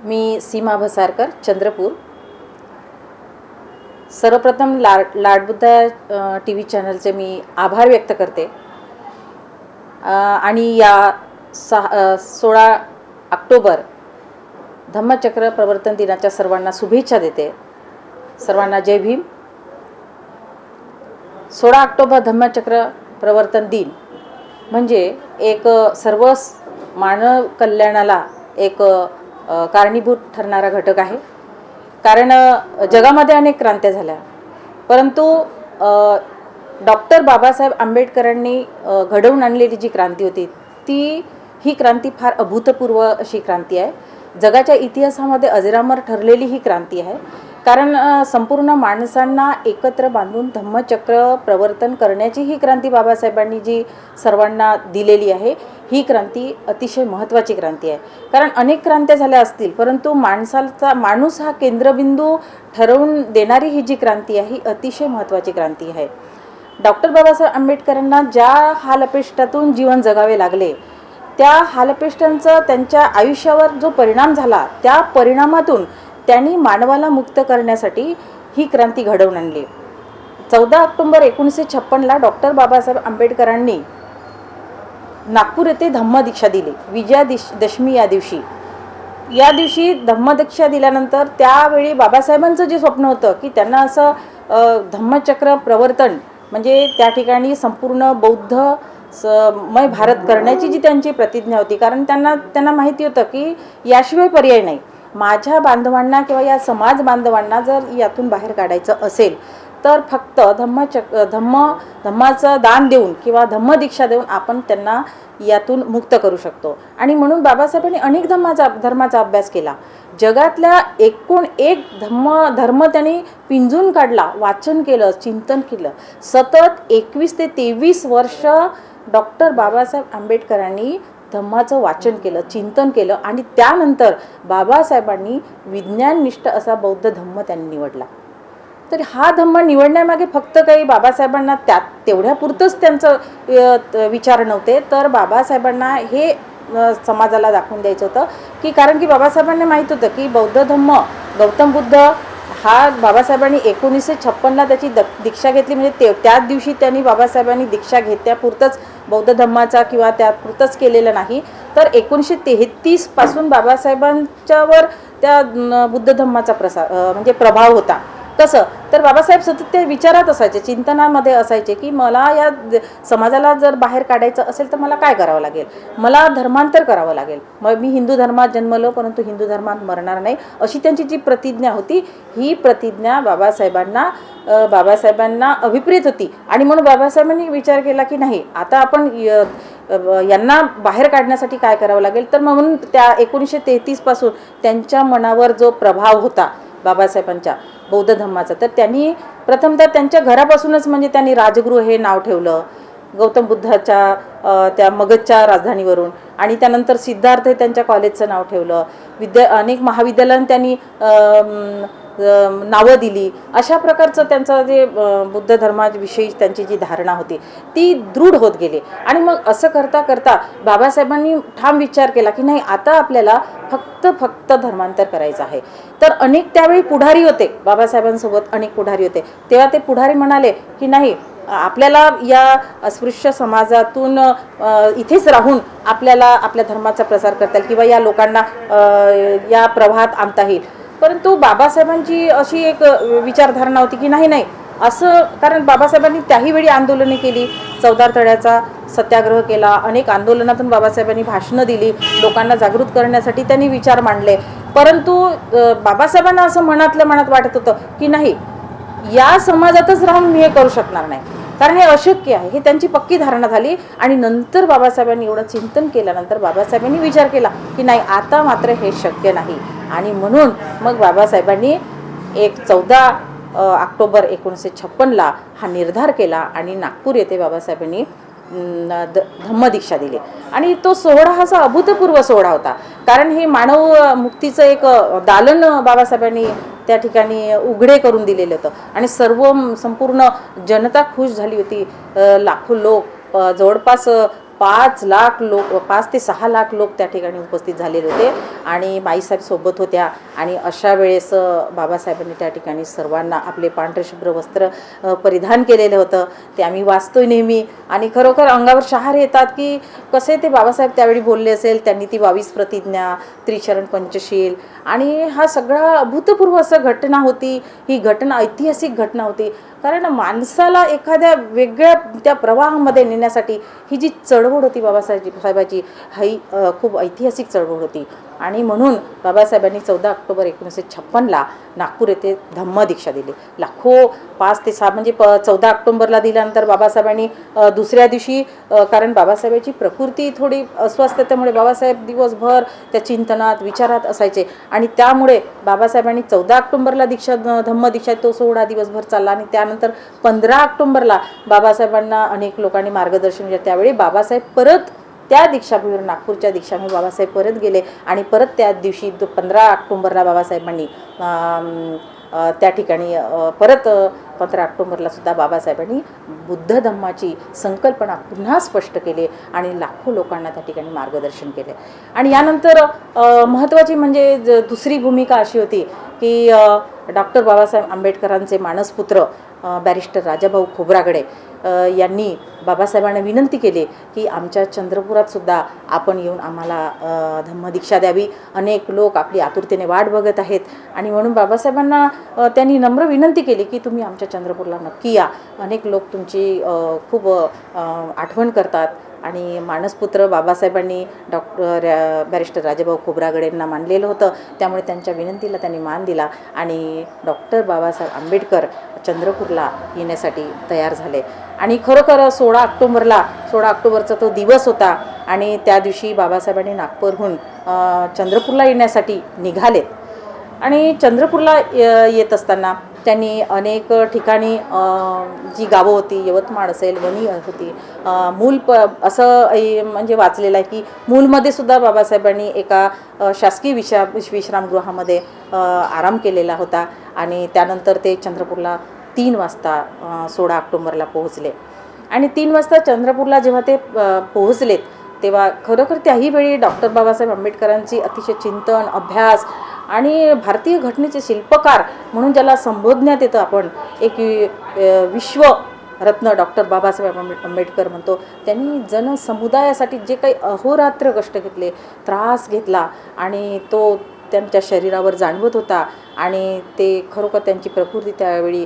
मी सीमा भसारकर, चंद्रपूर। सर्वप्रथम लाडबुद्धा टीव्ही चॅनलचे मी आभार व्यक्त करते आणि या 16 ऑक्टोबर धम्मचक्र प्रवर्तन दिनाच्या सर्वांना शुभेच्छा देते। सर्वांना जय भीम। 16 ऑक्टोबर धम्मचक्र प्रवर्तन दिन म्हणजे एक सर्व मानव कल्याणाला एक कारणीभूत ठरणारा घटक आहे। कारण जगामध्ये अनेक क्रांत्या झाल्या, परंतु डॉक्टर बाबासाहेब आंबेडकरांनी घडवून आणलेली जी क्रांती होती ही क्रांती फार अभूतपूर्व अशी क्रांती आहे। जगाच्या इतिहासामध्ये अजरामर ठरलेली ही क्रांती आहे। कारण संपूर्ण माणसांना एकत्र बांधून धम्मचक्र प्रवर्तन करण्याची ही क्रांती बाबासाहेबांनी जी सर्वांना दिलेली आहे, ही क्रांती अतिशय महत्त्वाची क्रांती आहे। कारण अनेक क्रांत्या झाल्या असतील, परंतु माणूस हा केंद्रबिंदू ठरवून देणारी ही जी क्रांती आहे, ही अतिशय महत्त्वाची क्रांती आहे। डॉक्टर बाबासाहेब आंबेडकरांना ज्या हालअपेष्टातून जीवन जगावे लागले, त्या हालअपेष्टांचा त्यांच्या आयुष्यावर जो परिणाम झाला, त्या परिणामातून त्यांनी मानवाला मुक्त करण्यासाठी ही क्रांती घडवून आणली। 14 ऑक्टोबर 1956ला डॉक्टर बाबासाहेब आंबेडकरांनी नागपूर येथे धम्मदीक्षा दिली। विजयादशमी या दिवशी धम्मदीक्षा दिल्यानंतर त्यावेळी बाबासाहेबांचं जे स्वप्न होतं की त्यांना असं धम्मचक्र प्रवर्तन म्हणजे त्या ठिकाणी संपूर्ण बौद्ध मय भारत करण्याची जी त्यांची प्रतिज्ञा होती। कारण त्यांना माहिती होतं की याशिवाय पर्याय नाही। माझ्या बांधवांना किंवा या समाज बांधवांना जर यातून बाहेर काढायचं असेल तर फक्त धम्माचं दान देऊन किंवा धम्मदीक्षा देऊन आपण त्यांना यातून मुक्त करू शकतो। आणि म्हणून बाबासाहेबांनी अनेक धर्माचा अभ्यास केला। जगातल्या एकूण एक धर्म त्यांनी पिंजून काढला, वाचन केलं, चिंतन केलं। सतत 21 ते 23 वर्ष डॉक्टर बाबासाहेब आंबेडकरांनी धम्माचं वाचन केलं, चिंतन केलं आणि त्यानंतर बाबासाहेबांनी विज्ञाननिष्ठ असा बौद्ध धम्म त्यांनी निवडला। तर हा धम्म निवडण्यामागे फक्त काही बाबासाहेबांना तेवढ्यापुरतंच त्यांचं विचार नव्हते, तर बाबासाहेबांना हे समाजाला दाखवून द्यायचं होतं की कारण की बाबासाहेबांना माहीत होतं की बौद्ध धम्म गौतम बुद्ध हा बाबासाहेबांनी 1956ला त्याची दीक्षा घेतली। म्हणजे त्याच दिवशी त्यांनी बाबासाहेबांनी दीक्षा घेतल्यापुरतंच बौद्ध धम्माचा किंवा त्यापुरतंच केलेलं नाही, तर 1933 पासून बाबासाहेबांच्यावर त्या बुद्ध धम्माचा म्हणजे प्रभाव होता। कसं तर बाबासाहेब सतत ते विचारात असायचे, चिंतनामध्ये असायचे की मला या समाजाला जर बाहेर काढायचं असेल तर मला काय करावं लागेल, मला धर्मांतर करावं लागेल। मग मी हिंदू धर्मात जन्मलो परंतु हिंदू धर्मात मरणार नाही, अशी त्यांची जी प्रतिज्ञा होती, ही प्रतिज्ञा बाबासाहेबांना अभिप्रेत होती। आणि म्हणून बाबासाहेबांनी विचार केला की नाही, आता आपण यांना बाहेर काढण्यासाठी काय करावं लागेल। तर म्हणून त्या 1933 पासून त्यांच्या मनावर जो प्रभाव होता बाबासाहेबांच्या बौद्ध धम्माचा, तर त्यांनी प्रथमतः त्यांच्या घरापासूनच म्हणजे त्यांनी राजगृह हे नाव ठेवलं गौतम बुद्धाच्या त्या मगधच्या राजधानीवरून। आणि त्यानंतर सिद्धार्थ हे त्यांच्या कॉलेजचं नाव ठेवलं। अनेक महाविद्यालयांना त्यांनी नावं दिली। अशा प्रकारचं त्यांचं जे बुद्ध धर्माविषयी त्यांची जी धारणा होती ती दृढ होत गेली। आणि मग असं करता करता बाबासाहेबांनी ठाम विचार केला की नाही, आता आपल्याला फक्त धर्मांतर करायचं आहे। तर अनेक त्यावेळी पुढारी होते, बाबासाहेबांसोबत अनेक पुढारी होते। तेव्हा ते पुढारी म्हणाले की नाही, आपल्याला या अस्पृश्य समाजातून इथेच राहून आपल्याला आपल्या धर्माचा प्रसार करता येईल किंवा या लोकांना या प्रवाहात आणता येईल। परंतु बाबासाहेबांची अशी एक विचारधारणा होती की नाही असं, कारण बाबासाहेबांनी त्याही वेळी आंदोलने केली, चौदार तळ्याचा सत्याग्रह केला, अनेक आंदोलनातून बाबासाहेबांनी भाषणं दिली, लोकांना जागृत करण्यासाठी त्यांनी विचार मांडले। परंतु बाबासाहेबांना असं मनात वाटत होतं की नाही, या समाजातच राहून मी हे करू शकणार नाही, कारण हे अशक्य आहे, हे त्यांची पक्की धारणा झाली। आणि नंतर बाबासाहेबांनी एवढं चिंतन केल्यानंतर बाबासाहेबांनी विचार केला की नाही, आता मात्र हे शक्य नाही। आणि म्हणून मग बाबासाहेबांनी 14 ऑक्टोबर 1956ला हा निर्धार केला आणि नागपूर येथे बाबासाहेबांनी धम्मदीक्षा दिली। आणि तो सोहळा हा असा अभूतपूर्व सोहळा होता, कारण हे मानव मुक्तीचं एक दालन बाबासाहेबांनी त्या ठिकाणी उघडे करून दिलेलं होतं आणि संपूर्ण जनता खुश झाली होती। लाखो लोक, जवळपास 5 ते 6 लाख लोक त्या ठिकाणी उपस्थित झालेले होते आणि माईसाहेब सोबत होत्या. आणि अशा वेळेस बाबासाहेबांनी त्या ठिकाणी सर्वांना आपले पांढरे शुभ्र वस्त्र परिधान केलेलं होतं. ते आम्ही वाचतोय नेहमी आणि खरोखर अंगावर शहारे येतात की कसे ते बाबासाहेब त्यावेळी बोलले असेल. त्यांनी ती 22 प्रतिज्ञा, त्रिचरण पंचशील आणि हा सगळा अभूतपूर्व असं घटना होती. ही घटना ऐतिहासिक घटना होती, कारण माणसाला एखाद्या वेगळ्या त्या प्रवाहामध्ये नेण्यासाठी ही जी चळवळ होती बाबासाहेबाची ही खूप ऐतिहासिक चळवळ होती. आणि म्हणून बाबासाहेबांनी 14 ऑक्टोबर 1956ला नागपूर येथे धम्मदीक्षा दिली. लाखो 5 ते 6 म्हणजे 14 ऑक्टोबरला दिल्यानंतर बाबासाहेबांनी दुसऱ्या दिवशी कारण बाबासाहेबांची प्रकृती थोडी अस्वस्थ त्यामुळे बाबासाहेब दिवसभर त्या चिंतनात विचारात असायचे आणि त्यामुळे बाबासाहेबांनी 14 ऑक्टोबरला धम्मदीक्षा तो सोहळा दिवसभर चालला आणि त्यानंतर 15 ऑक्टोबरला बाबासाहेबांना अनेक लोकांनी मार्गदर्शन केले. त्यावेळी बाबासाहेब परत त्या दीक्षाभूमीवर नागपूरच्या दीक्षाभूमीवर बाबासाहेब परत गेले आणि परत त्या दिवशी 15 ऑक्टोबरला बाबासाहेबांनी त्या ठिकाणी परत 15 ऑक्टोबरला सुद्धा बाबासाहेबांनी बुद्ध धम्माची संकल्पना पुन्हा स्पष्ट केली आणि लाखो लोकांना त्या ठिकाणी मार्गदर्शन केले. आणि यानंतर महत्त्वाची म्हणजे दुसरी भूमिका अशी होती की डॉक्टर बाबासाहेब आंबेडकरांचे मानसपुत्र बॅरिस्टर राजाभाऊ खोब्रागडे यांनी बाबासाहेबांना विनंती केली की आमच्या चंद्रपुरात सुद्धा आपण येऊन आम्हाला धम्मदीक्षा द्यावी. अनेक लोक आपली आतुरतेने वाट बघत आहेत आणि म्हणून बाबासाहेबांना त्यांनी नम्र विनंती केली की तुम्ही आमच्या चंद्रपूरला नक्की या. अनेक लोक तुमची खूप आठवण करतात. आणि मानसपुत्र बाबासाहेबांनी बॅरिस्टर राजाभाऊ खोब्रागडेंना मानलेलं होतं. त्यामुळे त्यांच्या विनंतीला त्यांनी मान दिला आणि डॉक्टर बाबासाहेब आंबेडकर चंद्रपूरला येण्यासाठी तयार झाले. आणि खरोखर 16 ऑक्टोबरचा तो दिवस होता आणि त्या दिवशी बाबासाहेबांनी नागपूरहून चंद्रपूरला येण्यासाठी निघालेत. आणि चंद्रपूरला येत असताना त्यांनी अनेक ठिकाणी जी गावं होती, यवतमाळ असेल, वणी होती, मूल असं म्हणजे वाचलेलं आहे की मूलमध्ये सुद्धा बाबासाहेबांनी एका शासकीय विश्रामगृहामध्ये आराम केलेला होता. आणि त्यानंतर ते चंद्रपूरला 3 वाजता 16 ऑक्टोबरला पोहोचले. आणि 3 वाजता चंद्रपूरला जेव्हा ते पोहोचलेत तेव्हा खरोखर त्याही वेळी डॉक्टर बाबासाहेब आंबेडकरांची अतिशय चिंतन, अभ्यास आणि भारतीय घटनेचे शिल्पकार म्हणून ज्याला संबोधण्यात येतं आपण, एक विश्वरत्न डॉक्टर बाबासाहेब आंबेडकर म्हणतो. त्यांनी जनसमुदायासाठी जे काही अहोरात्र कष्ट घेतले, त्रास घेतला आणि तो त्यांच्या शरीरावर जाणवत होता. आणि ते खरोखर त्यांची प्रकृती त्यावेळी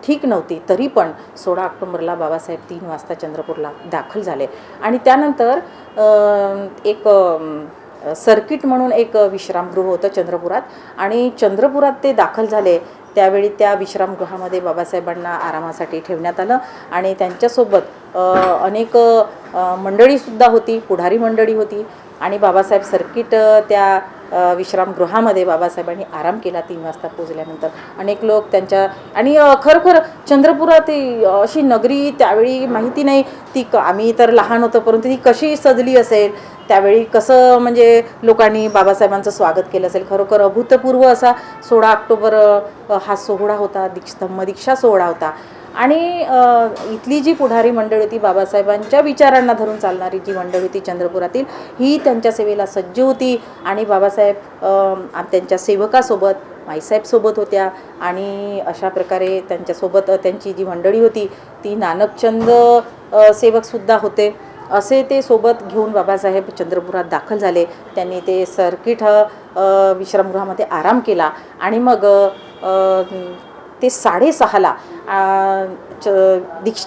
ठीक नव्हती. तरी पण 16 ऑक्टोबरला बाबासाहेब 3 वाजता चंद्रपूरला दाखल झाले. आणि त्यानंतर एक सर्किट म्हणून एक विश्रामगृह होतं चंद्रपुरात आणि चंद्रपुरात ते दाखल झाले. त्यावेळी त्या विश्रामगृहामध्ये बाबासाहेबांना आरामासाठी ठेवण्यात आलं आणि त्यांच्यासोबत अनेक मंडळीसुद्धा होती, पुढारी मंडळी होती. आणि बाबासाहेब सर्किट त्या विश्रामगृहामध्ये बाबासाहेबांनी आराम केला. 3 वाजता पोचल्यानंतर अनेक लोक त्यांच्या आणि खरोखर चंद्रपुरात अशी नगरी त्यावेळी माहिती नाही ती आम्ही तर लहान होतो परंतु ती कशी सजली असेल, त्यावेळी कसं म्हणजे लोकांनी बाबासाहेबांचं स्वागत केलं असेल. खरोखर अभूतपूर्व असा 16 ऑक्टोबर हा सोहळा होता, धम्मदीक्षा सोहळा होता. आणि इथली जी पुढारी मंडळी होती, बाबासाहेबांच्या विचारांना धरून चालणारी जी मंडळी होती चंद्रपुरातील, ही त्यांच्या सेवेला सज्ज होती. आणि बाबासाहेब त्यांच्या सेवकासोबत माईसाहेबसोबत होत्या आणि अशा प्रकारे त्यांच्यासोबत त्यांची जी मंडळी होती ती नानकचंद सेवकसुद्धा होते. असे ते सोबत घेऊन बाबासाहेब चंद्रपुरात दाखल झाले. त्यांनी ते सर्किट विश्रामगृहामध्ये आराम केला आणि मग ते 6:30ला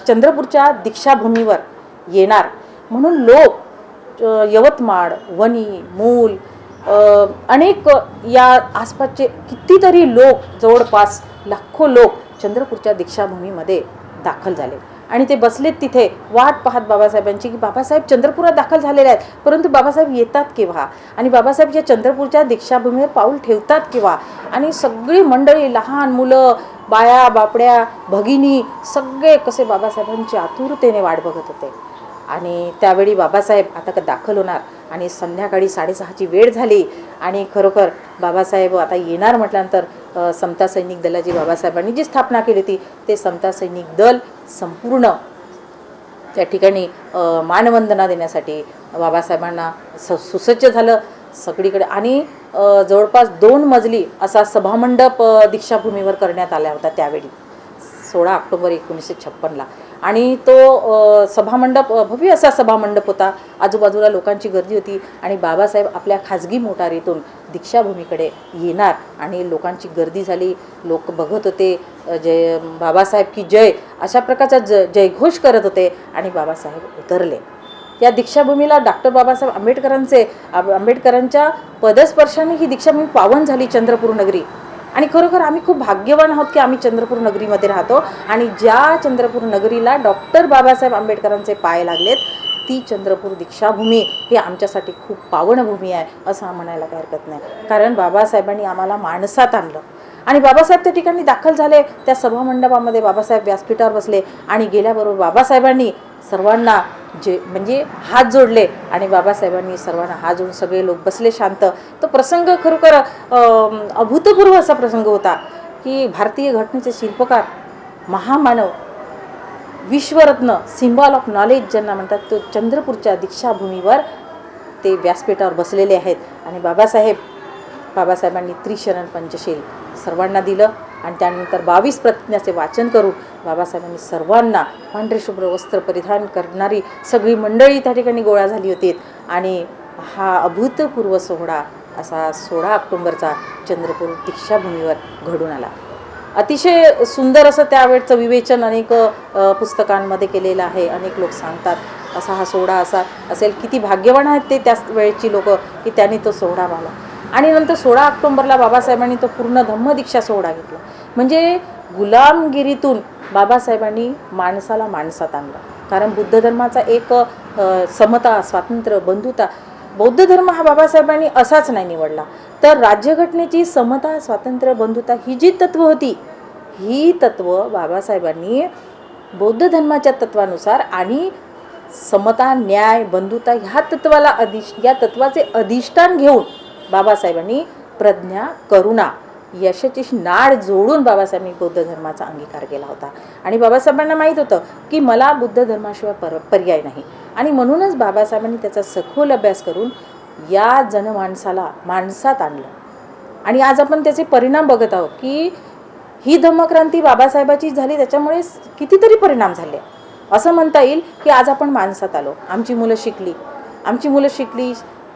चंद्रपूरच्या दीक्षाभूमीवर येणार म्हणून लोक यवतमाळ, वणी, मूल अनेक या आसपासचे कितीतरी लोक, जवळपास लाखो लोक चंद्रपूरच्या दीक्षाभूमीमध्ये दाखल झाले. आणि ते बसलेत तिथे वाट पाहत बाबासाहेबांची की बाबासाहेब चंद्रपुरात दाखल झालेले आहेत, परंतु बाबासाहेब येतात केव्हा आणि बाबासाहेब या चंद्रपूरच्या दीक्षाभूमीवर पाऊल ठेवतात केव्हा. आणि सगळी मंडळी, लहान मुलं, बाया, बापड्या, भगिनी सगळे कसे बाबासाहेबांची आतुरतेने वाट बघत होते. आणि त्यावेळी बाबासाहेब आता दाखल होणार आणि संध्याकाळी 6:30ची वेळ झाली. आणि खरोखर बाबासाहेब आता येणार म्हटल्यानंतर समता सैनिक दलाची बाबासाहेबांनी जी स्थापना केली होती ते समता सैनिक दल संपूर्ण त्या ठिकाणी मानवंदना देण्यासाठी बाबासाहेबांना सुसज्ज झालं सगळीकडे. आणि जवळपास 2 मजली असा सभामंडप दीक्षाभूमीवर करण्यात आला होता त्यावेळी 16 ऑक्टोबर 1956ला. आणि तो सभामंडप भव्य असा सभामंडप होता. आजूबाजूला लोकांची गर्दी होती आणि बाबासाहेब आपल्या खाजगी मोटारीतून दीक्षाभूमीकडे येणार आणि लोकांची गर्दी झाली. लोक बघत होते. जय बाबासाहेब की जय अशा प्रकारचा जयघोष करत होते आणि बाबासाहेब उतरले. या दीक्षाभूमीला डॉक्टर बाबासाहेब आंबेडकरांच्या पदस्पर्शाने ही दीक्षाभूमी पावन झाली चंद्रपूर नगरी. आणि खरोखर आम्ही खूप भाग्यवान आहोत की आम्ही चंद्रपूर नगरीमध्ये राहतो आणि ज्या चंद्रपूर नगरीला डॉक्टर बाबासाहेब आंबेडकरांचे पाय लागलेत ती चंद्रपूर दीक्षाभूमी ही आमच्यासाठी खूप पावनभूमी आहे असं म्हणायला काही हरकत नाही. कारण बाबासाहेबांनी आम्हाला माणसात आणलं आणि बाबासाहेब त्या ठिकाणी दाखल झाले. त्या सभामंडपामध्ये बाबासाहेब व्यासपीठावर बसले आणि गेल्याबरोबर बाबासाहेबांनी सर्वांना म्हणजे हात जोडले आणि बाबासाहेबांनी सर्वांना हात जोडून सगळे लोक बसले शांत. तो प्रसंग खरोखर अभूतपूर्व असा प्रसंग होता की भारतीय घटनेचे शिल्पकार, महामानव, विश्वरत्न, सिम्बॉल ऑफ नॉलेज ज्यांना म्हणतात, तो चंद्रपूरच्या दीक्षाभूमीवर ते व्यासपीठावर बसलेले आहेत. आणि बाबासाहेबांनी त्रिशरण पंचशील सर्वांना दिलं आणि त्यानंतर 22 प्रतिज्ञाचे वाचन करून बाबासाहेबांनी सर्वांना पांढरे शुभ्र वस्त्र परिधान करणारी सगळी मंडळी त्या ठिकाणी गोळा झाली होती. आणि हा अभूतपूर्व सोहळा असा 16 ऑक्टोबरचा चंद्रपूर दीक्षाभूमीवर घडून आला. अतिशय सुंदर असं त्यावेळचं विवेचन अनेक पुस्तकांमध्ये केलेलं आहे. अनेक लोक सांगतात असा हा सोहळा असा असेल. किती भाग्यवान आहेत ते त्याच वेळेची लोक की त्यांनी तो सोहळा पाहिला. आणि नंतर 16 ऑक्टोबरला बाबासाहेबांनी तो पूर्ण धम्मदीक्षा सोहळा घेतला. म्हणजे गुलामगिरीतून बाबासाहेबांनी माणसाला माणसात आणलं. कारण बुद्ध धर्माचा एक समता, स्वातंत्र्य, बंधुता, बौद्ध धर्म हा बाबासाहेबांनी असाच नाही निवडला, तर राज्यघटनेची समता, स्वातंत्र्य, बंधुता ही जी तत्व होती, ही तत्व बाबासाहेबांनी बौद्ध धर्माच्या तत्वानुसार आणि समता, न्याय, बंधुता या तत्वाचे अधिष्ठान घेऊन बाबासाहेबांनी प्रज्ञा, करुणा यशाची नाळ जोडून बाबासाहेबांनी बौद्ध धर्माचा अंगीकार केला होता. आणि बाबासाहेबांना माहीत होतं की मला बुद्ध धर्माशिवाय पर्याय नाही. आणि म्हणूनच बाबासाहेबांनी त्याचा सखोल अभ्यास करून या जनमानसाला माणसात आणलं. आणि आज आपण त्याचे परिणाम बघत आहोत की ही धम्मक्रांती बाबासाहेबाची झाली, त्याच्यामुळे कितीतरी परिणाम झाले. असं म्हणता येईल की आज आपण माणसात आलो. आमची मुलं शिकली,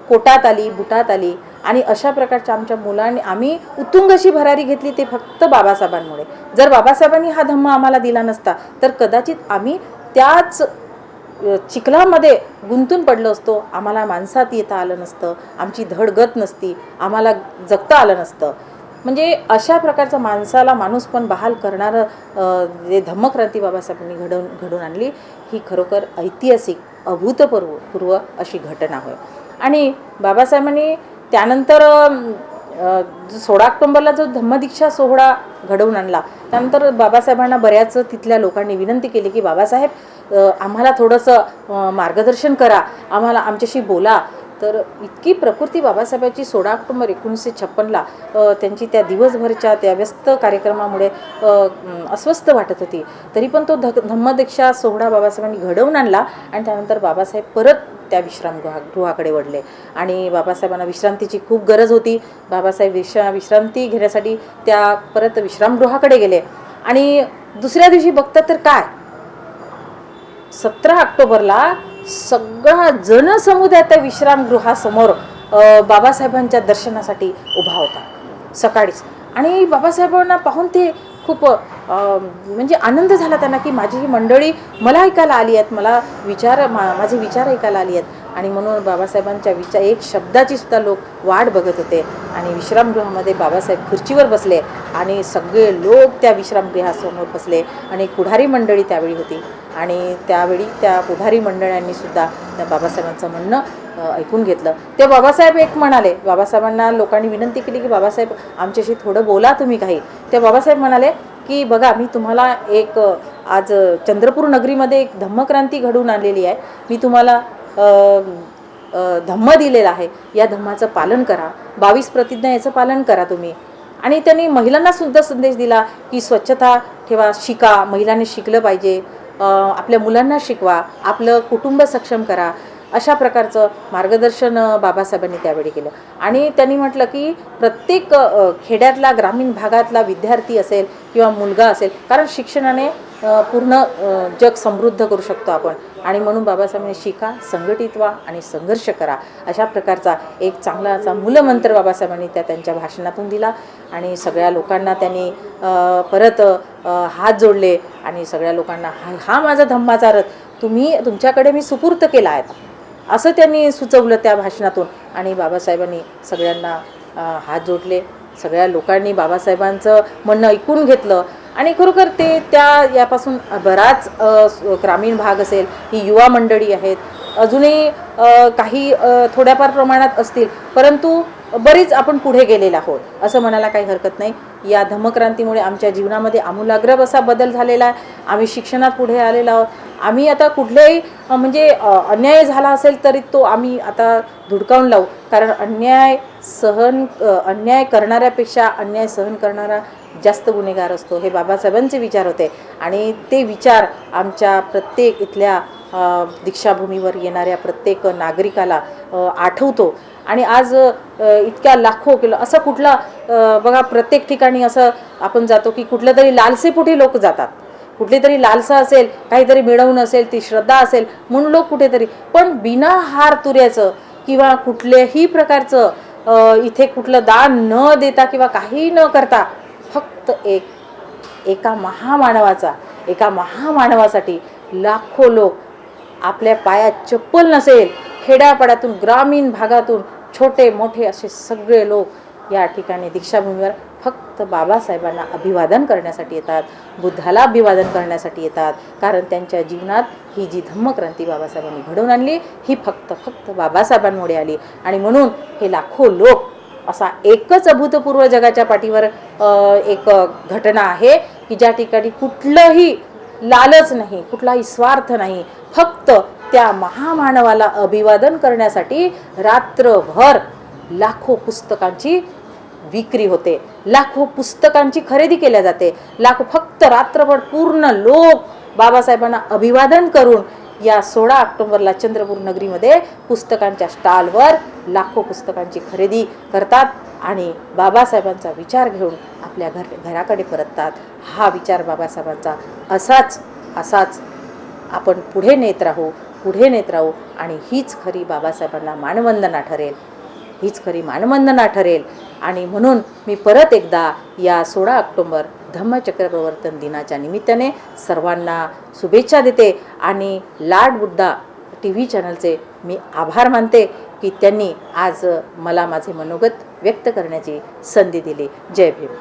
कोटात आली, बुटात आली. आणि अशा प्रकारच्या आमच्या मुलांनी आम्ही उत्तुंग अशी भरारी घेतली ते फक्त बाबासाहेबांमुळे. जर बाबासाहेबांनी हा धम्म आम्हाला दिला नसता तर कदाचित आम्ही त्याच चिखलामध्ये गुंतून पडलो असतो. आम्हाला माणसात येता आलं नसतं, आमची धडगत नसती, आम्हाला जगता आलं नसतं. म्हणजे अशा प्रकारचं माणसाला माणूस पण बहाल करणारं जे धम्मक्रांती बाबासाहेबांनी घडून आणली, ही खरोखर ऐतिहासिक अभूतपूर्व अशी घटना होय. आणि बाबासाहेबांनी त्यानंतर 16 ऑक्टोबरला जो धम्मदीक्षा सोहळा घडवून आणला, त्यानंतर बाबासाहेबांना बऱ्याच तिथल्या लोकांनी विनंती केली की बाबासाहेब आम्हाला थोडंसं मार्गदर्शन करा, आम्हाला आमच्याशी बोला. तर इतकी प्रकृती बाबासाहेबांची 16 ऑक्टोबर 1956ला त्यांची त्या दिवसभरच्या त्या व्यस्त कार्यक्रमामुळे अस्वस्थ वाटत होती. तरी पण तो धम्मदीक्षा सोहळा बाबासाहेबांनी घडवून आणला आणि त्यानंतर बाबासाहेब परत त्या विश्रामगृहाकडे वळले. आणि बाबासाहेबांना विश्रांतीची खूप गरज होती. बाबासाहेब विश्रांती घेण्यासाठी त्या परत विश्रामगृहाकडे गेले. आणि दुसऱ्या दिवशी बघतात तर काय, 17 ऑक्टोबरला सगळा जनसमुदाय त्या विश्रामगृहासमोर बाबासाहेबांच्या दर्शनासाठी उभा होता सकाळीच. आणि बाबासाहेबांना पाहून ते खूप म्हणजे आनंद झाला त्यांना की माझी ही मंडळी मला ऐकायला आली आहेत, मला माझे विचार ऐकायला आली आहेत. आणि म्हणून बाबासाहेबांच्या एक शब्दाची सुद्धा लोक वाट बघत होते. आणि विश्रामगृहामध्ये बाबासाहेब खुर्चीवर बसले आणि सगळे लोक त्या विश्रामगृहासमोर बसले. आणि पुढारी मंडळी त्यावेळी होती आणि त्यावेळी त्या पुढारी मंडळांनी सुद्धा त्या बाबासाहेबांचं म्हणणं ऐकून घेतलं. ते बाबासाहेब एक म्हणाले, बाबासाहेबांना लोकांनी विनंती केली की बाबासाहेब आमच्याशी थोडं बोला तुम्ही काही. ते बाबासाहेब म्हणाले की बघा, मी तुम्हाला एक आज चंद्रपूर नगरीमध्ये एक धम्मक्रांती घडवून आणलेली आहे. मी तुम्हाला धम्म दिलेला आहे, या धम्माचं पालन करा, 22 प्रतिज्ञा याचं पालन करा तुम्ही. आणि त्यांनी महिलांना सुद्धा संदेश दिला की स्वच्छता ठेवा, शिका, महिलांनी शिकलं पाहिजे, आपल्या मुलांना शिकवा, आपलं कुटुंब सक्षम करा, अशा प्रकारचं मार्गदर्शन बाबासाहेबांनी त्यावेळी केलं. आणि त्यांनी म्हटलं की प्रत्येक खेड्यातला ग्रामीण भागातला विद्यार्थी असेल किंवा मुलगा असेल, कारण शिक्षणाने पूर्ण जग समृद्ध करू शकतो आपण. आणि म्हणून बाबासाहेबांनी शिका, संघटित व्हा आणि संघर्ष करा, अशा प्रकारचा एक चांगला असा मूलमंत्र बाबासाहेबांनी त्यांच्या भाषणातून दिला. आणि सगळ्या लोकांना त्यांनी परत हात जोडले आणि सगळ्या लोकांना हा माझा धम्माचा रथ तुमच्याकडे मी सुपूर्त केला आहे, असं त्यांनी सुचवलं त्या भाषणातून. आणि बाबासाहेबांनी सगळ्यांना हात जोडले. सगळ्या लोकांनी बाबासाहेबांचं म्हणणं ऐकून घेतलं. आणि खरोखर यापासून बराच ग्रामीण भाग असेल, ही युवा मंडळी आहेत, अजूनही काही थोड्याफार प्रमाणात असतील, परंतु बरीच आपण पुढे गेलेलो आहोत असं म्हणायला काही हरकत नाही. या धम्मक्रांतीमुळे आमच्या जीवनामध्ये आमूलाग्र असा बदल झालेला आहे. आम्ही शिक्षणात पुढे आलेलो आहोत. आम्ही आता कुठल्याही म्हणजे अन्याय झाला असेल तरी तो आम्ही आता धुडकावून लावू, कारण अन्याय करणाऱ्यापेक्षा अन्याय सहन करणारा जास्त गुन्हेगार असतो, हे बाबासाहेबांचे विचार होते. आणि ते विचार आमच्या प्रत्येक इथल्या दीक्षाभूमीवर येणाऱ्या प्रत्येक नागरिकाला आठवतो. आणि आज इतक्या लाखो किलो असं कुठला बघा, प्रत्येक ठिकाणी असं आपण जातो की कुठल्या तरी लालसेपोटी लोक जातात, कुठली तरी लालसा असेल, काहीतरी मिळवून असेल, ती श्रद्धा असेल म्हणून लोक कुठेतरी, पण बिना हार तुऱ्याचं किंवा कुठल्याही प्रकारचं इथे कुठलं दान न देता किंवा काही न करता फक्त एका महामानवासाठी लाखो लोक, आपल्या पायात चप्पल नसेल, खेड्यापाड्यातून ग्रामीण भागातून छोटे मोठे असे सगळे लोक या ठिकाणी दीक्षाभूमीवर फक्त बाबासाहेबांना अभिवादन करण्यासाठी येतात, बुद्धाला अभिवादन करण्यासाठी येतात. कारण त्यांच्या जीवनात ही जी धम्मक्रांती बाबासाहेबांनी घडवून आणली, ही फक्त बाबासाहेबांमुळे आली. आणि म्हणून हे लाखो लोक, असा एकच अभूतपूर्व जगाच्या पाठीवर एक घटना आहे की ज्या ठिकाणी कुठलंही लालच नाही, कुठलाही स्वार्थ नाही, फक्त त्या महामानवाला अभिवादन करण्यासाठी रात्रभर लाखो पुस्तकांची विक्री होते, लाखो पुस्तकांची खरेदी केल्या जाते, फक्त रात्रभर पूर्ण लोक बाबासाहेबांना अभिवादन करून या 16 ऑक्टोबरला चंद्रपूर नगरीमध्ये पुस्तकांच्या स्टॉलवर लाखो पुस्तकांची खरेदी करतात आणि बाबासाहेबांचा विचार घेऊन आपल्या घराकडे परततात. हा विचार बाबासाहेबांचा असाच आपण पुढे नेत राहू आणि हीच खरी बाबासाहेबांना मानवंदना ठरेल. आणि म्हणून मी परत एकदा या 16 ऑक्टोबर धम्मचक्र प्रवर्तन दिनाच्या निमित्ताने सर्वांना शुभेच्छा देते आणि लाड बुद्धा TV चॅनलचे मी आभार मानते की त्यांनी आज मला माझे मनोगत व्यक्त करण्याची संधी दिली. जय भीम.